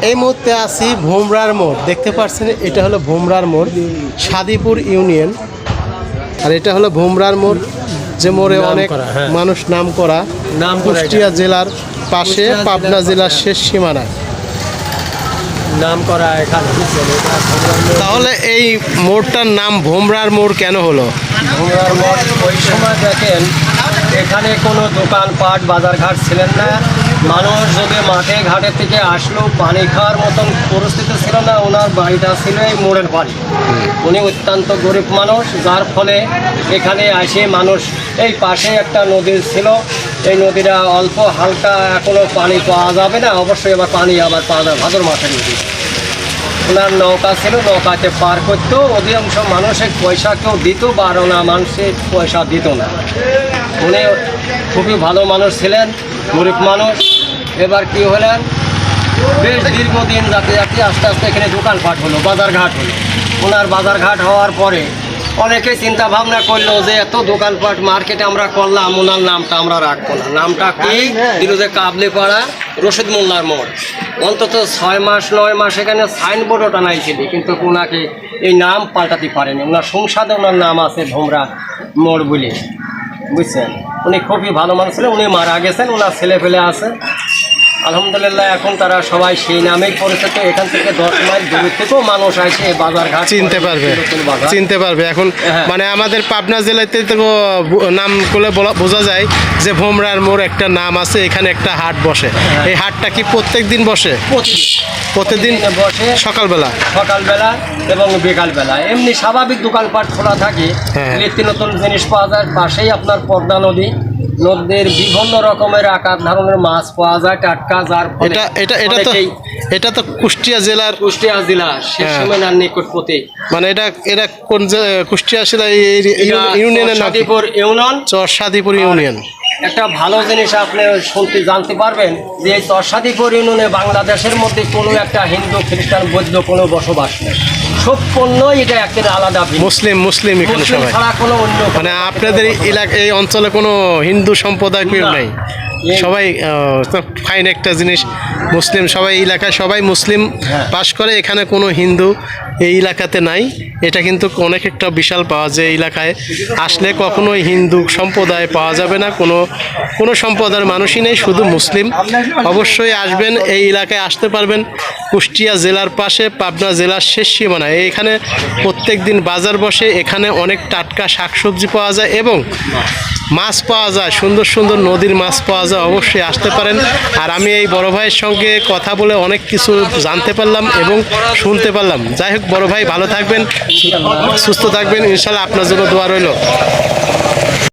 এই মুহূর্তে আছি ভোমরার মোড়, দেখতে পাচ্ছেন এটা হলো ভোমরার মোড়, সাদিপুর ইউনিয়ন। আর এটা হলো ভোমরার মোড়, যে মোড়ে অনেক মানুষ নাম করা, কুষ্টিয়া জেলার পাশে, পাবনা জেলার শেষ সীমানায় নাম করা এখানে। তাহলে এই মোড়টার নাম ভোমরার মোড় কেন হলো? ভোমরার মোড় ওই সময় দেখেন এখানে কোনো দোকানপাট বাজারঘাট ছিলেন না। মানুষ যদি মাঠে ঘাটে থেকে আসলেও পানি খাওয়ার মতন পরিস্থিতি ছিল না। ওনার বাড়িটা ছিল এই মোড়ের বাড়ি। উনি অত্যন্ত গরিব মানুষ, যার ফলে এখানে আসে মানুষ। এই পাশে একটা নদী ছিল, এই নদীটা অল্প হালকা, এখনও পানি পাওয়া যাবে না, অবশ্যই আবার পানি আবার পাওয়া যাবে ভাদর মাঠের নদী। ওনার নৌকা ছিল, নৌকাতে পার করতো। অধিকাংশ মানুষের পয়সা কেউ দিত, বা না মানুষের পয়সা দিত না। উনি খুবই ভালো মানুষ ছিলেন, গরিব মানুষ। এবার কি হলেন, বেশ দীর্ঘদিন যাতে যাতে আস্তে আস্তে এখানে দোকানপাট হলো, বাজারঘাট হলো। ওনার বাজারঘাট হওয়ার পরে অনেকে চিন্তা ভাবনা করলো যে এত দোকানপাট মার্কেটে আমরা করলাম, ওনার নামটা আমরা রাখবো না। নামটা কি দিল যে কাবলিপাড়া রশিদ মোল্লার মোড়। অন্তত 6 মাস 9 মাস এখানে সাইনবোর্ডও টানাইছিল, কিন্তু ওনাকে এই নাম পাল্টাতে পারেনি। ওনার সংসদে ওনার নাম আছে ভোমরা মোড় বলে, বুঝছেন। উনি খুবই ভালো মানুষ ছিলেন। উনি মারা গেছেন, ওনার ছেলে পেলে আছে আলহামদুলিল্লাহ। এখন তারা সবাই সেই নামেই পরিচিত। এখান থেকে 10 মাইল দূর থেকেও মানুষ আসে বাজারঘাট চিনতে পারবে এখন। মানে আমাদের পাবনা জেলাতে তো নাম করলে বোঝা যায় যে ভোমরার মোড় একটা নাম আছে, এখানে একটা হাট বসে। এই হাটটা কি প্রত্যেক দিন বসে? প্রতিদিন বসে, সকালবেলা এবং বিকালবেলা। এমনি স্বাভাবিক দোকানপাট খোলা থাকে। নিত্য নতুন জিনিস পাওয়া যায়। পাশেই আপনার পদ্মা নদী, নদীর বিভিন্ন রকমের আকার ধরনের মাছ পাওয়া যায় টাটকা। যার এটা তো কুষ্টিয়া জেলা শেষ সীমানার নিকটবর্তী। মানে এটা কোন কুষ্টিয়া জেলা ইউনিয়নের নাম? চরসাদিপুর ইউনিয়ন। একটা ভালো জিনিস আপনি জানতে পারবেন যে এই চরসাদিপুর ইউনিয়নে বাংলাদেশের মধ্যে কোনো একটা হিন্দু, খ্রিস্টান, বৌদ্ধ কোনো বসবাস নেই। সম্পূর্ণই এটা একটা আলাদা মুসলিম এখানে সবাই ছাড়া কোনো অন্য। মানে আপনাদের এই অঞ্চলে কোনো হিন্দু সম্প্রদায় কেউ নাই, সবাই ফাইন একটা জিনিস। মুসলিম সবাই এলাকায় সবাই মুসলিম বাস করে, এখানে কোনো হিন্দু এই এলাকাতে নাই। এটা কিন্তু অনেক একটা বিশাল পাওয়া যায়। এলাকায় আসলে কখনোই হিন্দু সম্প্রদায় পাওয়া যাবে না, কোনো সম্প্রদায়ের মানুষই নেই, শুধু মুসলিম। অবশ্যই আসবেন, এই এলাকায় আসতে পারবেন। কুষ্টিয়া জেলার পাশে, পাবনা জেলার শেষ সীমানায়। এখানে প্রত্যেক দিন বাজার বসে, এখানে অনেক টাটকা শাকসবজি পাওয়া যায় এবং মাছ পাওয়া যায়, সুন্দর সুন্দর নদীর মাছ পাওয়া যায়। অবশ্যই আসতে পারেন। আর আমি এই বড় ভাইয়ের সঙ্গে কথা বলে অনেক কিছু জানতে পারলাম এবং শুনতে পারলাম। যাই হোক, বড় ভাই ভালো থাকবেন, সুস্থ থাকবেন, ইনশাল্লাহ আপনার জন্য দোয়া রইল।